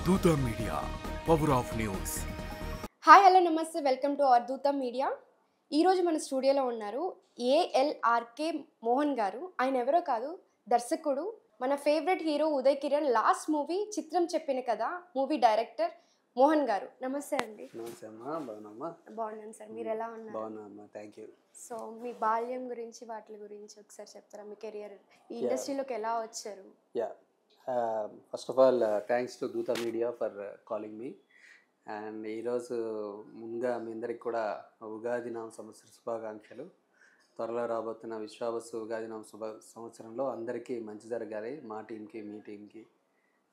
Arduta Media, Power of News. Hi hello నమస్తే welcome to అద్భుతం media. ఈరోజు మన స్టూడియోలో ఉన్నారు ఏఎల్ఆర్కే మోహన్ గారు. ఆయన ఎవరో కాదు, దర్శకుడు, మన favourite hero Uday Kiran last movie చిత్రం చెప్పిన కదా మూవీ డైరెక్టర్ మోహన్ గారు. నమస్తే అండి. నమస్తే అమ్మా, బాగున్నామ్మా? బాగున్నాను సార్, మీరు ఎలా ఉన్నారు? బాగున్నామ్మా, థ్యాంక్ యూ. సో మీ బాల్యం గురించి వాటి గురించి ఒకసారి చెప్తారా? మీ కెరియర్ ఈ ఇండస్ట్రీలోకి ఎలా వచ్చారు? Yeah, first of all thanks to Dhootha media for calling me. And ఈరోజు ముందుగా మీ అందరికి కూడా ఉగాది నామ సంవత్సర శుభాకాంక్షలు. త్వరలో రాబోతున్న విశ్వావసు ఉగాది నామ సంవత్సరంలో అందరికీ మంచి జరగాలి. మా టీంకి, మీ టీంకి,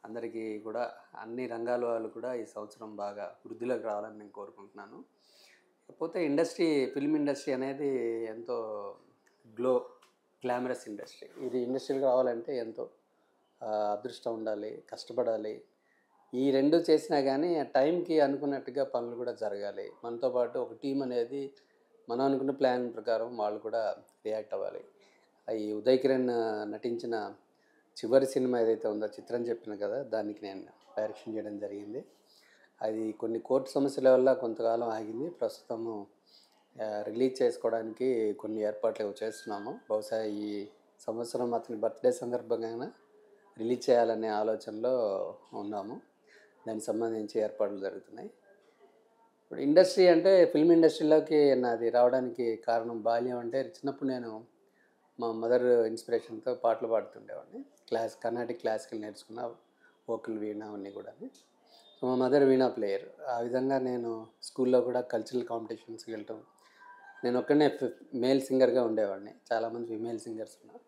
అందరికీ కూడా అన్ని రంగాల వాళ్ళు కూడా ఈ సంవత్సరం బాగా వృద్ధిలోకి రావాలని నేను కోరుకుంటున్నాను. కాకపోతే ఫిల్మ్ ఇండస్ట్రీ అనేది ఎంతో గ్లామరస్ ఇండస్ట్రీ. ఇది ఇండస్ట్రీకి రావాలంటే ఎంతో అదృష్టం ఉండాలి, కష్టపడాలి. ఈ రెండు చేసినా కానీ టైంకి అనుకున్నట్టుగా పనులు కూడా జరగాలి. మనతో పాటు ఒక టీం అనేది మనం అనుకున్న ప్లాన్ ప్రకారం వాళ్ళు కూడా రియాక్ట్ అవ్వాలి. ఈ ఉదయ్ కిరణ్ నటించిన చివరి సినిమా ఏదైతే ఉందో చిత్రం చెప్పిన కదా, దానికి నేను డైరెక్షన్ చేయడం జరిగింది. అది కొన్ని కోర్టు సమస్యల వల్ల కొంతకాలం ఆగింది. ప్రస్తుతము రిలీజ్ చేసుకోవడానికి కొన్ని ఏర్పాట్లు చేస్తున్నాము. బహుశా ఈ సంవత్సరం అతని బర్త్డే సందర్భంగా రిలీజ్ చేయాలనే ఆలోచనలో ఉన్నాము. దానికి సంబంధించి ఏర్పాట్లు జరుగుతున్నాయి. ఇప్పుడు ఇండస్ట్రీ అంటే ఫిల్మ్ ఇండస్ట్రీలోకి నాది రావడానికి కారణం బాల్యం. అంటే చిన్నప్పుడు నేను మా మదర్ ఇన్స్పిరేషన్తో పాటలు పాడుతుండేవాడిని. కర్ణాటిక్ క్లాసికల్ నేర్చుకున్న, వోకల్, వీణ అన్నీ కూడా. సో మా మదర్ వీణా ప్లేయర్. ఆ విధంగా నేను స్కూల్లో కూడా కల్చరల్ కాంపిటీషన్స్కి వెళ్ళటం. నేను ఒక్కనే మేల్ సింగర్గా ఉండేవాడిని, చాలామంది ఫిమేల్ సింగర్స్ ఉన్నారు.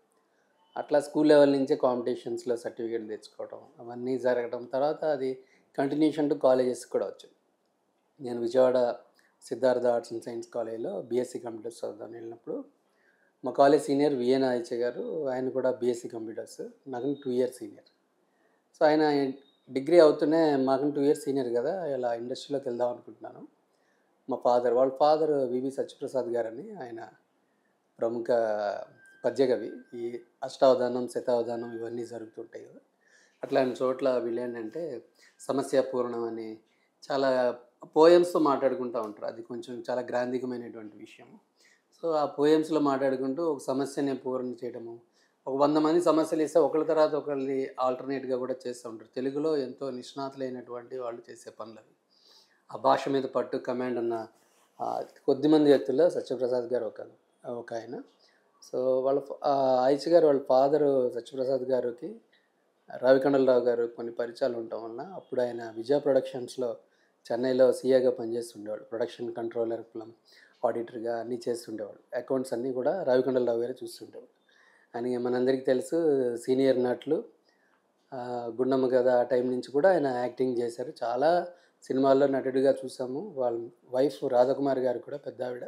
అట్లా స్కూల్ లెవెల్ నుంచే కాంపిటీషన్స్లో సర్టిఫికేట్ తెచ్చుకోవడం అవన్నీ జరగడం. తర్వాత అది కంటిన్యూషన్ టు కాలేజెస్ కూడా వచ్చింది. నేను Vijayawada Siddhartha arts and science కాలేజ్లో బీఎస్సీ కంప్యూటర్స్ చదువుతాను వెళ్ళినప్పుడు మా కాలేజ్ సీనియర్ విఎన్ ఆదిత్య గారు, ఆయన కూడా బీఎస్సీ కంప్యూటర్స్, నాకు 2 years సీనియర్. సో ఆయన డిగ్రీ అవుతూనే మాకు 2 years సీనియర్ కదా, ఇలా ఇండస్ట్రీలోకి వెళ్దాం అనుకుంటున్నాను. వాళ్ళ ఫాదర్ వివి సత్యప్రసాద్ గారని, ఆయన ప్రముఖ పద్యకవి. ఈ అష్టావధానం, శతావధానం ఇవన్నీ జరుగుతుంటాయి కదా, అట్లాంటి చోట్ల వీళ్ళు ఏంటంటే సమస్య పూర్ణం అని చాలా పోయమ్స్తో మాట్లాడుకుంటూ ఉంటారు. అది కొంచెం చాలా గ్రాంధికమైనటువంటి విషయం. సో ఆ పోయమ్స్లో మాట్లాడుకుంటూ ఒక సమస్యని పూర్ణ చేయడము, ఒక 100 మంది సమస్యలు ఇస్తే ఒకళ్ళ తర్వాత ఒకళ్ళని ఆల్టర్నేట్గా కూడా చేస్తూ ఉంటారు. తెలుగులో ఎంతో నిష్ణాతులైనటువంటి వాళ్ళు చేసే పనులు అవి. ఆ భాష మీద పట్టు, కమాండ్ ఉన్న కొద్దిమంది వ్యక్తుల్లో సత్యప్రసాద్ గారు ఒక ఆయన. సో ఆయిష్ గారు వాళ్ళ ఫాదరు సత్యప్రసాద్ గారికి రావికండలరావు గారు కొన్ని పరిచయాలు ఉండటం వలన అప్పుడు ఆయన విజయ ప్రొడక్షన్స్లో చెన్నైలో సీఏగా పనిచేస్తుండేవాడు. ప్రొడక్షన్ కంట్రోలర్, ఆడిటర్గా అన్నీ చేస్తుండేవాడు. అకౌంట్స్ అన్నీ కూడా రావికండలరావు గారే చూస్తుండేవాడు. ఆయన మనందరికీ తెలుసు, సీనియర్ నటులు. గుండమ్మ కథ ఆ టైం నుంచి కూడా ఆయన యాక్టింగ్ చేశారు. చాలా సినిమాల్లో నటుడిగా చూసాము. వాళ్ళ వైఫ్ రాధాకుమారి గారు కూడా పెద్ద ఆవిడ.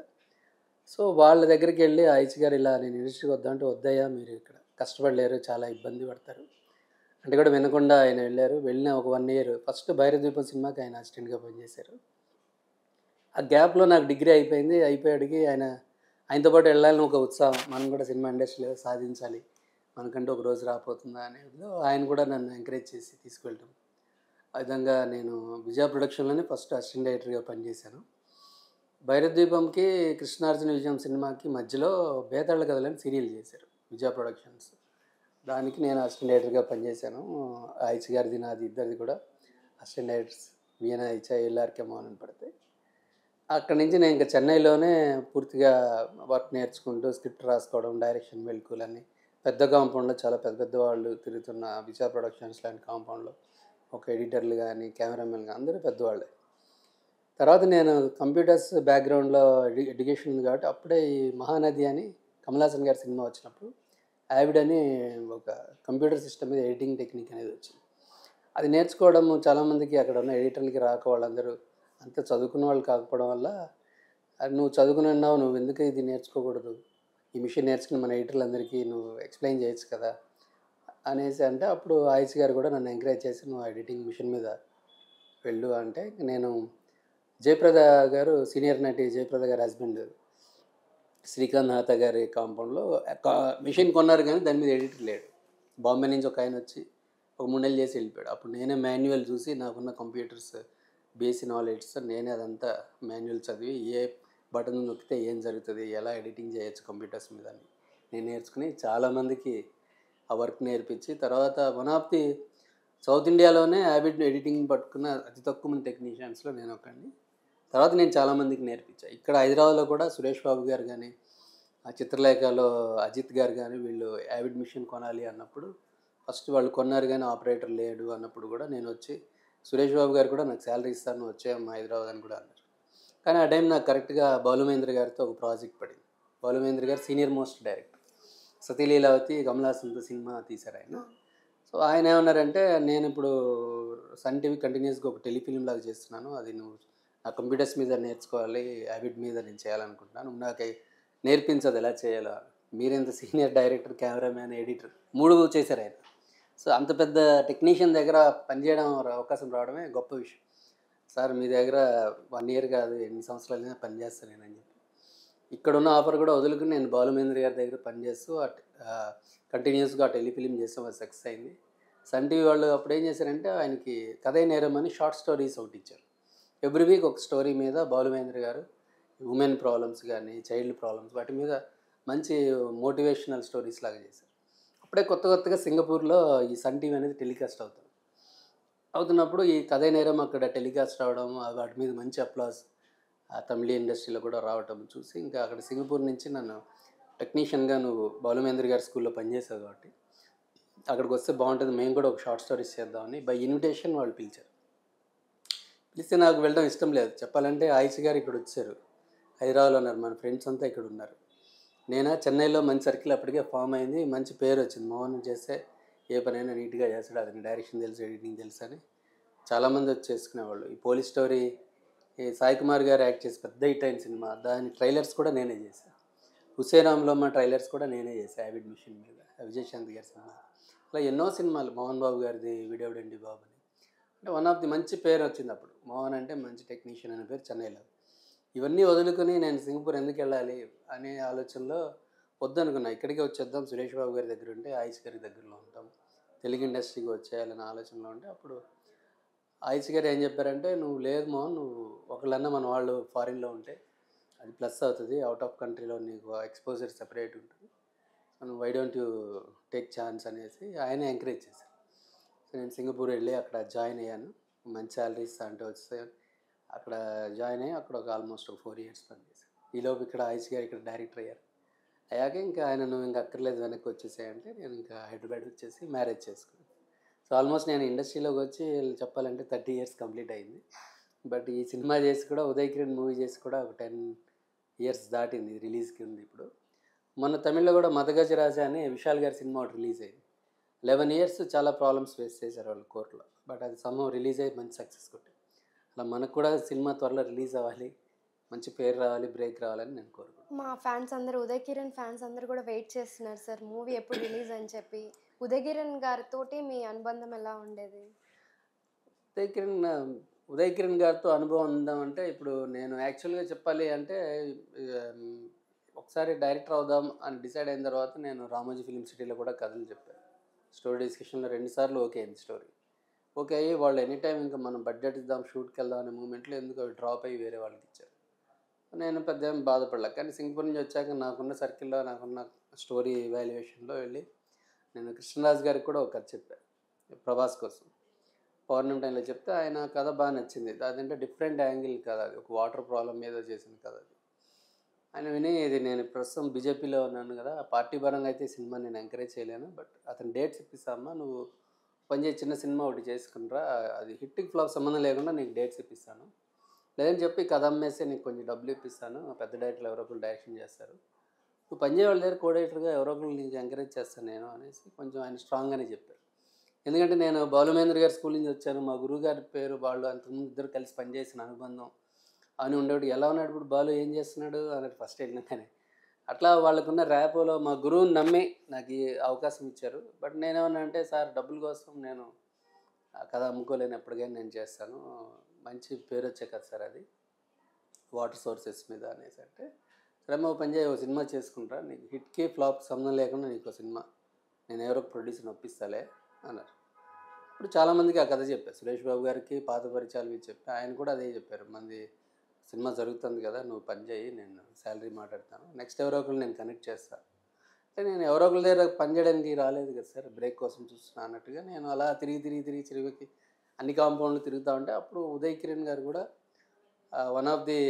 సో వాళ్ళ దగ్గరికి వెళ్ళి ఆయిష్ గారు ఇలా నేను ఇండస్ట్రీకి వద్దామంటే, వద్దయ్యా మీరు ఇక్కడ కష్టపడలేరు, చాలా ఇబ్బంది పడతారు అంటే కూడా వినకుండా ఆయన వెళ్ళారు. వెళ్ళిన ఒక 1 year ఫస్ట్ భైరద్వీపం సినిమాకి ఆయన అసిస్టెంట్గా పనిచేశారు. ఆ గ్యాప్లో నాకు డిగ్రీ అయిపోయింది. అయిపోయాడికి ఆయనతో పాటు వెళ్ళాలని ఒక ఉత్సాహం, మనం కూడా సినిమా ఇండస్ట్రీలో సాధించాలి, మనకంటూ ఒక రోజు రాబోతుందా అనేదిలో ఆయన కూడా నన్ను ఎంకరేజ్ చేసి తీసుకెళ్ళటం. ఆ విధంగా నేను విజయ ప్రొడక్షన్లోనే ఫస్ట్ అసిస్టెంట్ డైరెక్టర్గా పనిచేశాను. భైరద్వీపంకి, కృష్ణార్జున విజయం సినిమాకి మధ్యలో బేతాళ కథలని సీరియల్ చేశారు విజయ ప్రొడక్షన్స్. దానికి నేను అసిస్టెంట్ డైరెక్టర్గా పనిచేశాను. ఆయిష్ గారిది, నాది ఇద్దరిది కూడా assistant directors VN Aditya, ALRK Mohan పడతాయి. అక్కడి నుంచి నేను ఇంకా చెన్నైలోనే పూర్తిగా వర్క్ నేర్చుకుంటూ స్క్రిప్ట్ రాసుకోవడం, డైరెక్షన్ మెలకువలన్నీ. పెద్ద కాంపౌండ్లో చాలా పెద్ద పెద్ద వాళ్ళు తిరుగుతున్న విజయ ప్రొడక్షన్స్ లాంటి కాంపౌండ్లో ఒక ఎడిటర్లు కానీ, కెమెరామెన్ కానీ అందరూ పెద్దవాళ్ళే. తర్వాత నేను కంప్యూటర్స్ బ్యాక్గ్రౌండ్లో ఎడ్యుకేషన్ ఉంది కాబట్టి అప్పుడే ఈ మహానది అని కమలాసన్ గారి సినిమా వచ్చినప్పుడు యావిడని ఒక కంప్యూటర్ సిస్టమ్ మీద ఎడిటింగ్ టెక్నిక్ అనేది వచ్చింది. అది నేర్చుకోవడం చాలామందికి అక్కడ ఉన్న ఎడిటర్లకి రాక, వాళ్ళందరూ అంత చదువుకున్న వాళ్ళు కాకపోవడం వల్ల, అది నువ్వు చదువుకుని ఉన్నావు, నువ్వు ఎందుకు ఇది నేర్చుకోకూడదు, ఈ మిషన్ నేర్చుకుని మన ఎడిటర్లందరికీ నువ్వు ఎక్స్ప్లెయిన్ చేయొచ్చు కదా అనేసి అంటే, అప్పుడు ఆయిష్ గారు కూడా నన్ను ఎంకరేజ్ చేసి నువ్వు ఎడిటింగ్ మిషన్ మీద వెళ్ళు అంటే, నేను జయప్రద గారు, సీనియర్ నటి జయప్రద గారి హస్బెండ్ శ్రీకాంత్ నాథ గారి కాంపౌండ్లో మిషన్ కొన్నారు కానీ దాని మీద ఎడిటర్ లేడు. బాంబే నుంచి ఒక ఆయన వచ్చి ఒక 3 నెలలు చేసి వెళ్ళిపోయాడు. అప్పుడు నేనే మాన్యువల్ చూసి నాకున్న కంప్యూటర్స్ బేసిక్ నాలెడ్జ్తో నేనే అదంతా మాన్యువల్ చదివి ఏ బటన్ నొక్కితే ఏం జరుగుతుంది, ఎలా ఎడిటింగ్ చేయొచ్చు కంప్యూటర్స్ మీద అని నేను నేర్చుకుని చాలామందికి ఆ వర్క్ నేర్పించి తర్వాత వన్ ఆఫ్ ది సౌత్ ఇండియాలోనే యాబిడ్ ఎడిటింగ్ పట్టుకున్న అతి తక్కువ మంది టెక్నీషియన్స్లో నేను ఒకడిని. తర్వాత నేను చాలామందికి నేర్పించాను. ఇక్కడ హైదరాబాద్లో కూడా సురేష్ బాబు గారు కానీ, ఆ చిత్రలేఖలో అజిత్ గారు కానీ వీళ్ళు యావిడ్ మిషన్ కొనాలి అన్నప్పుడు ఫస్ట్ వాళ్ళు కొన్నారు కానీ ఆపరేటర్ లేడు అన్నప్పుడు కూడా నేను వచ్చి సురేష్ బాబు గారు కూడా నాకు శాలరీ ఇస్తాను వచ్చాయమ్మా హైదరాబాద్ అని కూడా అన్నారు. కానీ ఆ టైం నాకు కరెక్ట్గా బాలుమహేంద్ర గారితో ఒక ప్రాజెక్ట్ పడింది. బాలుమహేంద్ర గారు సీనియర్ మోస్ట్ డైరెక్టర్, సతీలీలావతి కమలాసంతో సినిమా తీశారు ఆయన. సో ఆయన ఏమన్నారంటే నేను ఇప్పుడు సన్ టీవీ కంటిన్యూస్గా ఒక టెలిఫిలిం లాగా చేస్తున్నాను, అది నువ్వు నా కంప్యూటర్స్ మీద నేర్చుకోవాలి, యాబిడ్ మీద నేను చేయాలనుకుంటున్నాను, నాకు నేర్పించదు ఎలా చేయాలో. మీరెంత సీనియర్ డైరెక్టర్, కెమెరామ్యాన్, ఎడిటర్ 3 చేశారు ఆయన. సో అంత పెద్ద టెక్నీషియన్ దగ్గర పనిచేయడం అవకాశం రావడమే గొప్ప విషయం. సార్ మీ దగ్గర 1 ఇయర్ కాదు ఎన్ని సంవత్సరాలైనా పనిచేస్తాను నేను అని చెప్పి ఇక్కడున్న ఆఫర్ కూడా వదులుకుని నేను బాలుమహేంద్ర గారి దగ్గర పనిచేస్తూ కంటిన్యూస్గా టెలిఫిలిం చేస్తాం, అది సక్సెస్ అయింది. సన్ టీవీ వాళ్ళు అప్పుడు ఏం చేశారంటే ఆయనకి కథే నేరం అని షార్ట్ స్టోరీస్ ఒకటి ఇచ్చారు. ఎవ్రీ వీక్ ఒక స్టోరీ మీద బాలుమహేంద్ర గారు ఉమెన్ ప్రాబ్లమ్స్ కానీ చైల్డ్ ప్రాబ్లమ్స్ వాటి మీద మంచి మోటివేషనల్ స్టోరీస్ లాగా చేశారు. అప్పుడే కొత్తగా సింగపూర్లో ఈ సన్ టీవీ అనేది టెలికాస్ట్ అవుతున్నప్పుడు ఈ కథే నేరం అక్కడ టెలికాస్ట్ అవడం, వాటి మీద మంచి అప్లాస్ తమిళ ఇండస్ట్రీలో కూడా రావటం చూసి ఇంకా అక్కడ సింగపూర్ నుంచి నన్ను టెక్నీషియన్గా నువ్వు బాలుమహేంద్ర గారి స్కూల్లో పనిచేసావు కాబట్టి అక్కడికి వస్తే బాగుంటుంది, మేము కూడా ఒక షార్ట్ స్టోరీస్ చేద్దామని బై ఇన్విటేషన్ వాళ్ళు పిలిచారు. పిలిస్తే నాకు వెళ్ళడం ఇష్టం లేదు. చెప్పాలంటే ఆయిష్ గారు ఇక్కడ వచ్చారు, హైదరాబాద్లో ఉన్నారు, మన ఫ్రెండ్స్ అంతా ఇక్కడ ఉన్నారు. నేను చెన్నైలో మంచి సర్కిల్ అప్పటికే ఫామ్ అయింది, మంచి పేరు వచ్చింది. మోహన్ చేస్తే ఏ పనైనా నీట్గా చేస్తాడు, అతనికి డైరెక్షన్ తెలుసు, ఎడిటింగ్ తెలుసు అని చాలామంది వచ్చి చేసుకునేవాళ్ళు. ఈ పోలీస్ స్టోరీ ఈ సాయి కుమార్ గారు యాక్ట్ చేసి పెద్ద హిట్ అయిన సినిమా, దాని ట్రైలర్స్ కూడా నేనే చేశాను. హుసేరాంలో మా ట్రైలర్స్ కూడా నేనే చేశాను యావిడ్ మిషన్ మీద, విజయశాంతి గారి సినిమా. అలా ఎన్నో సినిమాలు, మోహన్ బాబు గారిది వీడియోడండి బాబు అని, అంటే వన్ ఆఫ్ ది మంచి పేరు వచ్చింది అప్పుడు. మోహన్ అంటే మంచి టెక్నీషియన్ అనే పేరు చెన్నైలో. ఇవన్నీ వదులుకొని నేను సింగపూర్ ఎందుకు వెళ్ళాలి అనే ఆలోచనలో వద్దనుకున్నా, ఇక్కడికే వచ్చేద్దాం, సురేష్ బాబు గారి దగ్గర ఉంటే ఆయుష్ గారి దగ్గరలో ఉంటాం, తెలుగు ఇండస్ట్రీకి వచ్చేయాలనే ఆలోచనలో ఉంటే అప్పుడు ఆయుష్ గారు ఏం చెప్పారంటే, నువ్వు లేదు మోహన్, నువ్వు ఒకళ్ళన్నా మన వాళ్ళు ఫారిన్లో ఉంటే అది ప్లస్ అవుతుంది, అవుట్ ఆఫ్ కంట్రీలో నీకు ఎక్స్పోజర్ సెపరేట్ ఉంటుంది, నువ్వు why don't you take chance అనేసి ఆయన ఎంకరేజ్ చేశారు. సో నేను సింగపూర్ వెళ్ళి అక్కడ జాయిన్ అయ్యాను. మంచి శాలరీస్ అంటే వస్తే అక్కడ జాయిన్ అయ్యి అక్కడ ఒక ఆల్మోస్ట్ ఒక 4 ఇయర్స్ పనిచేశాను. ఈలోపు ఇక్కడ ఆయుష్ గారు ఇక్కడ డైరెక్టర్ అయ్యారు. అయ్యాక ఇంకా ఆయన నువ్వు ఇంకా అక్కర్లేదు వెనక్కి వచ్చేసాయంటే నేను ఇంకా హైదరాబాద్ వచ్చేసి మ్యారేజ్ చేసుకున్నాను. సో ఆల్మోస్ట్ నేను ఇండస్ట్రీలోకి వచ్చి చెప్పాలంటే 30 ఇయర్స్ కంప్లీట్ అయింది. బట్ ఈ సినిమా చేసి కూడా ఉదయ్ కిరణ్ మూవీ చేసి కూడా ఒక 10 ఇయర్స్ దాటింది, రిలీజ్కి ఉంది ఇప్పుడు. మొన్న తమిళ్లో కూడా మదగజరాజ అని విశాల్ గారి సినిమా ఒకటి రిలీజ్ అయింది. 11 ఇయర్స్ చాలా ప్రాబ్లమ్స్ ఫేస్ చేశారు వాళ్ళు కోర్టులో, బట్ అది సమయం రిలీజ్ అయ్యి మంచి సక్సెస్ కొట్టింది. అలా మనకు కూడా సినిమా త్వరలో రిలీజ్ అవ్వాలి, మంచి పేరు రావాలి, బ్రేక్ రావాలని నేను కోరుకుంటున్నాను. మా ఫ్యాన్స్ అందరూ, ఉదయ్ కిరణ్ ఫ్యాన్స్ అందరూ కూడా వెయిట్ చేస్తున్నారు సార్ మూవీ ఎప్పుడు రిలీజ్ అని చెప్పి. ఉదయ్ కిరణ్ గారితోటి మీ అనుబంధం ఎలా ఉండేది? ఉదయ్ కిరణ్ గారితో అనుభవం ఉందామంటే ఇప్పుడు నేను యాక్చువల్గా చెప్పాలి అంటే ఒకసారి డైరెక్టర్ అవుదాం అని డిసైడ్ అయిన తర్వాత నేను రామోజీ ఫిలిం సిటీలో కూడా కథలు చెప్పాను. స్టోరీ డిస్కషన్లో 2 సార్లు ఓకే అయింది స్టోరీ. ఓకే అయ్యి వాళ్ళు ఎనీ టైం ఇంకా మనం బడ్జెట్ ఇద్దాం, షూట్కి వెళ్దాం అనే మూమెంట్లో ఎందుకు అవి డ్రాప్ అయ్యి వేరే వాళ్ళకి ఇచ్చారు. నేను పెద్ద ఏం బాధపడలే. కానీ సింగపూర్ నుంచి వచ్చాక నాకున్న సర్కిల్లో, నాకున్న స్టోరీ వాల్యుయేషన్లో వెళ్ళి నేను కృష్ణరాజు గారికి కూడా ఒక కథ చెప్పాను ప్రభాస్ కోసం. పౌర్ణమి టైంలో చెప్తే ఆయన కథ బాగా నచ్చింది. అదంటే డిఫరెంట్ యాంగిల్ కథ, అది ఒక వాటర్ ప్రాబ్లం మీద చేసిన కథ. అది ఆయన విని ఇది నేను ప్రస్తుతం బీజేపీలో ఉన్నాను కదా, పార్టీ పరంగా అయితే సినిమా నేను ఎంకరేజ్ చేయలేను, బట్ అతను డేట్స్ ఇప్పిస్తామా, నువ్వు పనిచేసి చిన్న సినిమా ఒకటి చేసుకునిరా, అది హిట్కి ఫ్లాప్ సంబంధం లేకుండా నీకు డేట్స్ ఇప్పిస్తాను, లేదని చెప్పి కథ అమ్మేస్తే నీకు కొంచెం డబ్బులు ఇప్పిస్తాను, పెద్ద డైరెక్టర్లు ఎవరో ఒకరు డైరెక్షన్ చేస్తారు, నువ్వు పనిచేయ వాళ్ళ దగ్గర కో డైరెక్టర్గా ఎవరో ఒకరు నీకు ఎంకరేజ్ చేస్తాను నేను అనేసి కొంచెం ఆయన స్ట్రాంగ్గానే చెప్పారు. ఎందుకంటే నేను బాలుమహేంద్ర గారి స్కూల్ నుంచి వచ్చాను, మా గురువు గారి పేరు వాళ్ళు, అంతకుముందు ఇద్దరు కలిసి పనిచేసిన అనుబంధం అని ఉండేవాడు. ఎలా ఉన్నాడు ఇప్పుడు బాలు, ఏం చేస్తున్నాడు అన్నట్టు ఫస్ట్ వెళ్ళినాకనే అట్లా వాళ్ళకున్న ర్యాపోలో మా గురువుని నమ్మి నాకు ఈ అవకాశం ఇచ్చారు. బట్ నేనేమన్నా అంటే, సార్ డబ్బుల కోసం నేను ఆ కథ అమ్ముకోలేను, ఎప్పటికైనా నేను చేస్తాను, మంచి పేరు వచ్చే కదా సార్ అది వాటర్ సోర్సెస్ మీద అనేసి అంటే, సరే మా పని చేయ, ఒక సినిమా చేసుకుంటా, నీకు హిట్కి ఫ్లాప్ సంబంధం లేకుండా నీకు సినిమా నేను ఎవరో ప్రొడ్యూసర్ని ఒప్పిస్తాలే అన్నారు. ఇప్పుడు చాలామందికి ఆ కథ చెప్పారు. సురేష్ బాబు గారికి పాత పరిచయాలు ఇవి చెప్పి ఆయన కూడా అదే చెప్పారు. మంది సినిమా జరుగుతుంది కదా, నువ్వు పని చేయి, నేను శాలరీ మాట్లాడతాను, నెక్స్ట్ ఎవరో ఒకరు నేను కనెక్ట్ చేస్తాను. అంటే నేను ఎవరో ఒకరి దగ్గర పని చేయడానికి రాలేదు కదా సార్, బ్రేక్ కోసం చూస్తున్నా అన్నట్టుగా నేను అలా తిరిగి అన్ని కాంపౌండ్లు తిరుగుతూ ఉంటే అప్పుడు ఉదయ్ కిరణ్ గారు కూడా one of the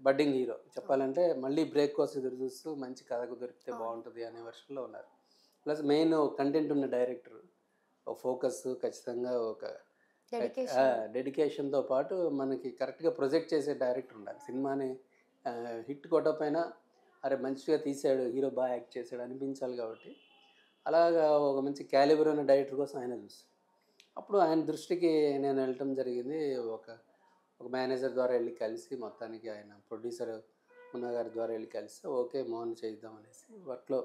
budding hero చెప్పాలంటే, మళ్ళీ బ్రేక్ కోసం ఎదురు చూస్తూ మంచి కథకు దొరికితే బాగుంటుంది అనే వర్షన్లో ఉన్నారు. ప్లస్ మెయిన్ కంటెంట్ ఉన్న డైరెక్టర్, ఒక ఫోకస్ ఖచ్చితంగా ఒక డెడికేషన్తో పాటు మనకి కరెక్ట్గా ప్రొజెక్ట్ చేసే డైరెక్టర్ ఉండాలి. సినిమాని హిట్ కొట్టకపోయినా అరే మంచిగా తీసాడు, హీరో బాగా యాక్ట్ చేశాడు అనిపించాలి. కాబట్టి అలాగా ఒక మంచి క్యాలిబర్ ఉన్న డైరెక్టర్ కోసం ఆయన చూస్తాను. అప్పుడు ఆయన దృష్టికి నేను వెళ్ళటం జరిగింది. ఒక మేనేజర్ ద్వారా వెళ్ళి కలిసి మొత్తానికి ఆయన ప్రొడ్యూసర్ మున్నా గారి ద్వారా వెళ్ళి కలిసి ఓకే మోహన్ చేద్దాం అనేసి వర్క్లో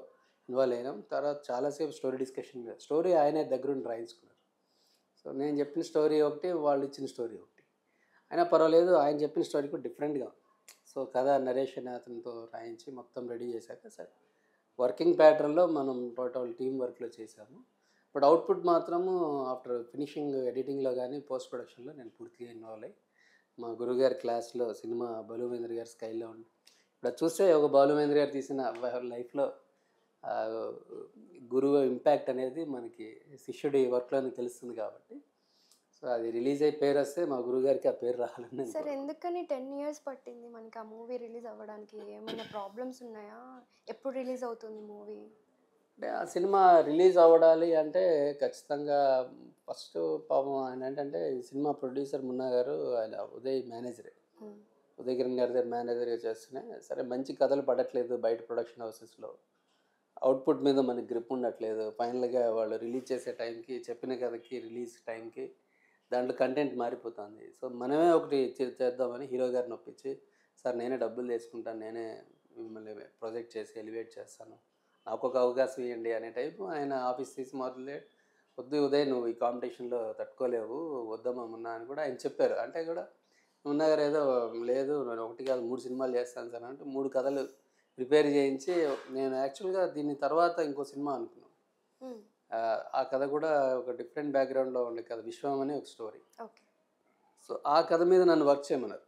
ఇన్వాల్వ్ అయినాం. తర్వాత చాలాసేపు స్టోరీ డిస్కషన్, స్టోరీ ఆయనే దగ్గరుండి రాయించుకున్నారు. సో నేను చెప్పిన స్టోరీ ఒకటి, వాళ్ళు ఇచ్చిన స్టోరీ ఒకటి, అయినా పర్వాలేదు ఆయన చెప్పిన స్టోరీ కూడా డిఫరెంట్గా. సో కథ నరేషన్ అతనితో రాయించి మొత్తం రెడీ చేశాక సరే వర్కింగ్ ప్యాటర్న్లో మనం టోటల్ టీం వర్క్లో చేశాము. బట్ అవుట్పుట్ మాత్రము ఆఫ్టర్ ఫినిషింగ్ ఎడిటింగ్లో కానీ పోస్ట్ ప్రొడక్షన్లో నేను పూర్తిగా ఇన్వాల్వ్ అయ్యి మా గురుగారి క్లాస్లో సినిమా బాలుమహేంద్ర గారి స్కైల్లో ఉంది. ఇప్పుడు చూస్తే ఒక బాలుమహేంద్ర గారు తీసిన లైఫ్లో గురువు ఇంపాక్ట్ అనేది మనకి శిష్యుడి వర్క్లోనే తెలుస్తుంది. కాబట్టి సో అది రిలీజ్ అయ్యి పేరు వస్తే మా గురుగారికి ఆ పేరు రావాలని. సార్ ఎందుకని 10 years పట్టింది మనకి ఆ మూవీ రిలీజ్ అవ్వడానికి? ఏమైనా ప్రాబ్లమ్స్ ఉన్నాయా? ఎప్పుడు రిలీజ్ అవుతుంది మూవీ? అంటే ఆ సినిమా రిలీజ్ అవ్వడాలి అంటే ఖచ్చితంగా ఫస్ట్ పాపం ఆయన ఏంటంటే ఈ సినిమా ప్రొడ్యూసర్ మున్నా గారు ఆయన ఉదయ్ మేనేజరే, ఉదయ్ కిరణ్ గారి దగ్గర మేనేజర్గా చేస్తూనే సరే మంచి కథలు పడట్లేదు బయట ప్రొడక్షన్ హౌసెస్లో, అవుట్పుట్ మీద మనకి గ్రిప్ ఉండట్లేదు. ఫైనల్గా వాళ్ళు రిలీజ్ చేసే టైంకి చెప్పిన కథకి రిలీజ్ టైంకి దాంట్లో కంటెంట్ మారిపోతుంది. సో మనమే ఒకటి చేద్దామని హీరో గారిని ఒప్పించి, సార్ నేనే డబ్బులు తీసుకుంటాను, నేనే మిమ్మల్ని ప్రొజెక్ట్ చేసి ఎలివేట్ చేస్తాను, నాకు ఒక అవకాశం ఇవ్వండి అనే టైపు ఆయన ఆఫీస్ తీసి మొదలే వద్దు ఉదయ్ నువ్వు ఈ కాంపిటీషన్లో తట్టుకోలేవు, వద్దమ్మా మున్నా అని కూడా ఆయన చెప్పారు. అంటే కూడా మున్నా గారు ఏదో లేదు నేను ఒకటి కాదు 3 సినిమాలు చేస్తాను సార్ అంటే 3 కథలు ప్రిపేర్ చేయించి, నేను యాక్చువల్గా దీని తర్వాత ఇంకో సినిమా అనుకున్నాను. ఆ కథ కూడా ఒక డిఫరెంట్ బ్యాక్గ్రౌండ్లో ఉండే కథ, విశ్వం అనే ఒక స్టోరీ. సో ఆ కథ మీద నన్ను వర్క్ చేయమన్నారు.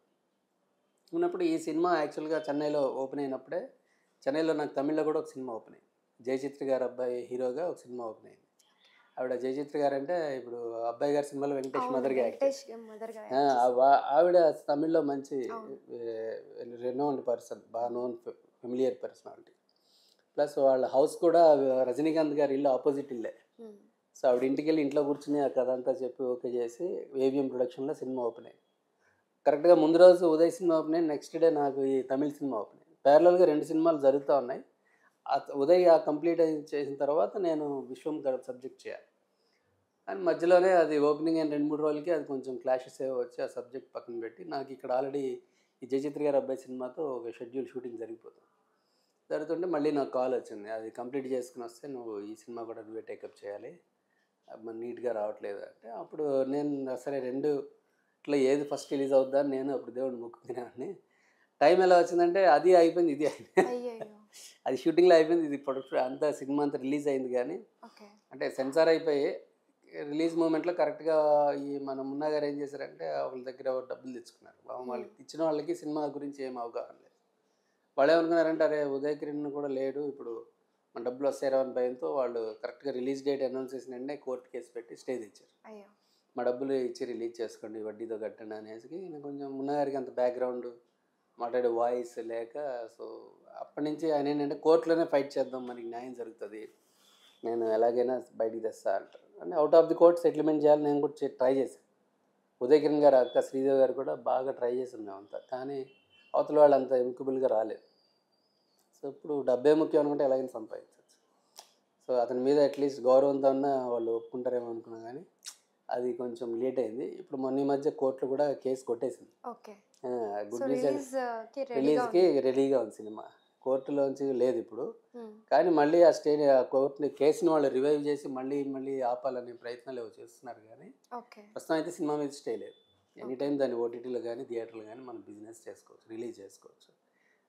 ఉన్నప్పుడు ఈ సినిమా యాక్చువల్గా చెన్నైలో ఓపెన్ అయినప్పుడే, చెన్నైలో నాకు తమిళ్లో కూడా ఒక సినిమా ఓపెన్ అయింది. జయచిత్ర గారు అబ్బాయి హీరోగా ఒక సినిమా ఓపెన్ అయింది. ఆవిడ జయచిత్ర గారు అంటే ఇప్పుడు అబ్బాయి గారి సినిమాలో వెంకటేష్ మదర్గా ఆవిడ తమిళ్లో మంచి రెనౌండ్ పర్సన్, బాగా నోన్ ఫెమిలియర్ పర్సనాలిటీ. ప్లస్ వాళ్ళ హౌస్ కూడా రజనీకాంత్ గారి ఇల్లు ఆపోజిట్ ఇల్లే. సో ఆవిడ ఇంటికి వెళ్ళి ఇంట్లో కూర్చుని ఆ కథ అంతా చెప్పి ఓకే చేసి ఏవిఎం ప్రొడక్షన్లో సినిమా ఓపెన్ అయింది. కరెక్ట్గా ముందు రోజు ఉదయ్ సినిమా ఓపెన్ అయింది, నెక్స్ట్ డే నాకు ఈ తమిళ సినిమా ఓపెన్ అయింది. ప్యారలల్గా 2 సినిమాలు జరుగుతూ ఉన్నాయి. ఉదయ్ కంప్లీట్ చేసిన తర్వాత నేను విశ్వం సబ్జెక్ట్ చేయాలి. కానీ మధ్యలోనే అది ఓపెనింగ్ అయిన 2-3 రోజులకి అది కొంచెం క్లాషెస్ ఏవో వచ్చి ఆ సబ్జెక్ట్ పక్కన పెట్టి, నాకు ఇక్కడ ఆల్రెడీ ఈ జయచిత్ర గారి అబ్బాయి సినిమాతో ఒక షెడ్యూల్ షూటింగ్ జరుగుతుంటే మళ్ళీ నాకు కాల్ వచ్చింది, అది కంప్లీట్ చేసుకుని వస్తే నువ్వు ఈ సినిమా కూడా నువ్వే టేకప్ చేయాలి, మరి నీట్గా రావట్లేదు అంటే, అప్పుడు నేను సరే 2 ఇట్లా ఏది ఫస్ట్ రిలీజ్ అవుద్దా అని నేను అప్పుడు దేవుడిని మొక్కుకునేవాడిని. టైం ఎలా వచ్చిందంటే అది అయిపోయింది ఇది అయిపోయింది, అది షూటింగ్లో అయిపోయింది, ఇది ప్రొడక్షన్ అంతా సినిమా అంతా రిలీజ్ అయింది. కానీ అంటే సెన్సార్ అయిపోయి రిలీజ్ మూమెంట్లో కరెక్ట్గా ఈ మన మున్నా గారు ఏం చేశారంటే వాళ్ళ దగ్గర డబ్బులు తెచ్చుకున్నారు. వాళ్ళకి ఇచ్చిన వాళ్ళకి సినిమా గురించి ఏం అవగాహన లేదు. వాళ్ళు ఏమనుకున్నారంటే అరే ఉదయ్ కిరణ్ కూడా లేడు, ఇప్పుడు మన డబ్బులు వస్తాయో అని భయంతో వాళ్ళు కరెక్ట్గా రిలీజ్ డేట్ అనౌన్స్ చేసిన వెంటనే కోర్టు కేసు పెట్టి స్టే తెచ్చారు. మా డబ్బులు ఇచ్చి రిలీజ్ చేసుకోండి వడ్డీతో కట్టండి అనేసి. కొంచెం మున్నా గారికి అంత బ్యాక్గ్రౌండ్ మాట్లాడే వాయిస్ లేక, సో అప్పటి నుంచి ఆయన ఏంటంటే కోర్టులోనే ఫైట్ చేద్దాం మనకి న్యాయం జరుగుతుంది, నేను ఎలాగైనా బయటికి తెస్తా అంటారు. అంటే out of the court settlement చేయాలి నేను కూడా ట్రై చేశాను. ఉదయ్ కిరణ్ గారు అక్క శ్రీదేవి గారు కూడా బాగా ట్రై చేసాం మేమంతా, కానీ అవతల వాళ్ళు అంత ఎమికబుల్గా రాలేదు. సో ఇప్పుడు డబ్బే ముఖ్యం అనుకుంటే ఎలాగైనా సంపాదించవచ్చు. సో అతని మీద అట్లీస్ట్ గౌరవంతో ఉన్న వాళ్ళు ఒప్పుకుంటారేమో అనుకున్నా, కానీ అది కొంచెం లేట్ అయింది. ఇప్పుడు మొన్న ఈ మధ్య కోర్టులో కూడా కేసు కొట్టేసింది. గుడ్ న్యూస్, రిలీజ్కి రెడీగా ఉంది సినిమా, కోర్టులోంచి లేదు ఇప్పుడు. కానీ మళ్ళీ ఆ కోర్టుని కేసుని వాళ్ళు రివైవ్ చేసి మళ్ళీ ఆపాలనే ప్రయత్నాలు చేస్తున్నారు. కానీ ప్రస్తుతం అయితే సినిమా మీద స్టే లేదు. ఎనీ టైం దాన్ని ఓటీటీలో కానీ థియేటర్లో కానీ మనం బిజినెస్ చేసుకోవచ్చు, రిలీజ్ చేసుకోవచ్చు.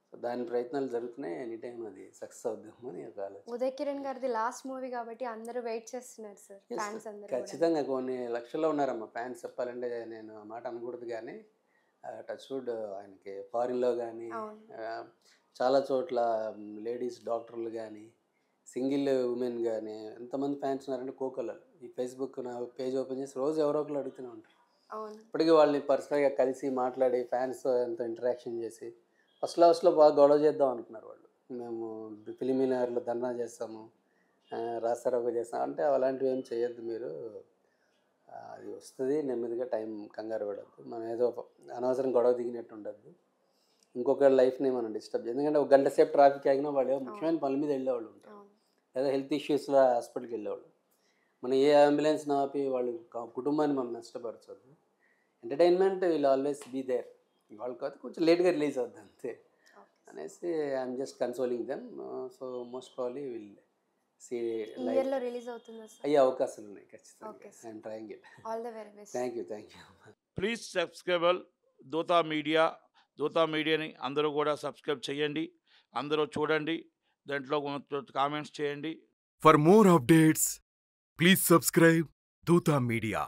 సో దాని ప్రయత్నాలు జరుగుతున్నాయి. ఎనీ టైం అది సక్సెస్ అవుద్దాము అని ఒక ఆలోచన. ఉదయ్ కిరణ్ గారిది లాస్ట్ మూవీ కాబట్టి అందరూ వెయిట్ చేస్తున్నారు సార్, Yes, ఫ్యాన్స్ అందరూ కూడా. ఖచ్చితంగా కొన్ని లక్షల్లో ఉన్నారమ్మా ఫ్యాన్స్. చెప్పాలంటే నేను ఆ మాట అనకూడదు కానీ టచ్ వుడ్ ఆయనకి ఫారిన్లో కానీ అవును. చాలా చోట్ల లేడీస్ డాక్టర్లు కానీ సింగిల్ ఉమెన్ కానీ ఎంతమంది ఫ్యాన్స్ ఉన్నారంటే కోకొల్లలు. ఈ ఫేస్బుక్ నా పేజ్ ఓపెన్ చేసి రోజు ఎవరో ఒకరు అడుగుతూనే ఉంటారు. అవును. ఇప్పటికీ వాళ్ళని పర్సనల్గా కలిసి మాట్లాడి ఫ్యాన్స్ ఎంతో ఇంటరాక్షన్ చేసి ఫస్ట్లో బాగా గొడవ చేద్దాం అనుకున్నారు వాళ్ళు. మేము ఫిలిమినర్లో ధర్నా చేస్తాము, రాస్తారోగా చేస్తాం అంటే అలాంటివి ఏం చేయొద్దు మీరు. అది వస్తుంది నెమ్మదిగా, టైం కంగారు పడద్దు. మనం ఏదో అనవసరం గొడవ దిగినట్టు ఉండద్దు. ఇంకొకరి లైఫ్ని మనం డిస్టర్బ్ చేయాలి. ఎందుకంటే ఒక గంట సేపు ట్రాఫిక్ ఆగినా వాళ్ళు ఏదో ముఖ్యమైన పనుల మీద వెళ్ళేవాళ్ళు ఉంటారు, అవును. లేదా హెల్త్ ఇష్యూస్లో హాస్పిటల్కి వెళ్ళేవాళ్ళు. మనం ఏ అంబులెన్స్ ఆపి వాళ్ళు కుటుంబాన్ని మనం నష్టపరచొద్దు. Entertainment will always be there. వాళ్ళు కాదు కొంచెం లేట్గా రిలీజ్ అవుద్ది అంతే అనేసి I'm just consoling them. So most probably will see ఈ ఇయర్ లో రిలీజ్ అవుతుందా సార్? అయ్యే అవకాశాలు ఉన్నాయి ఖచ్చితంగా. Okay, sir. I'm trying it. All the very best. Thank you. Please subscribe Dhootha media. దూతా మీడియాని అందరూ కూడా సబ్స్క్రైబ్ చేయండి, అందరూ చూడండి, దాంట్లో కామెంట్స్ చేయండి. For more updates, please subscribe Dota Media.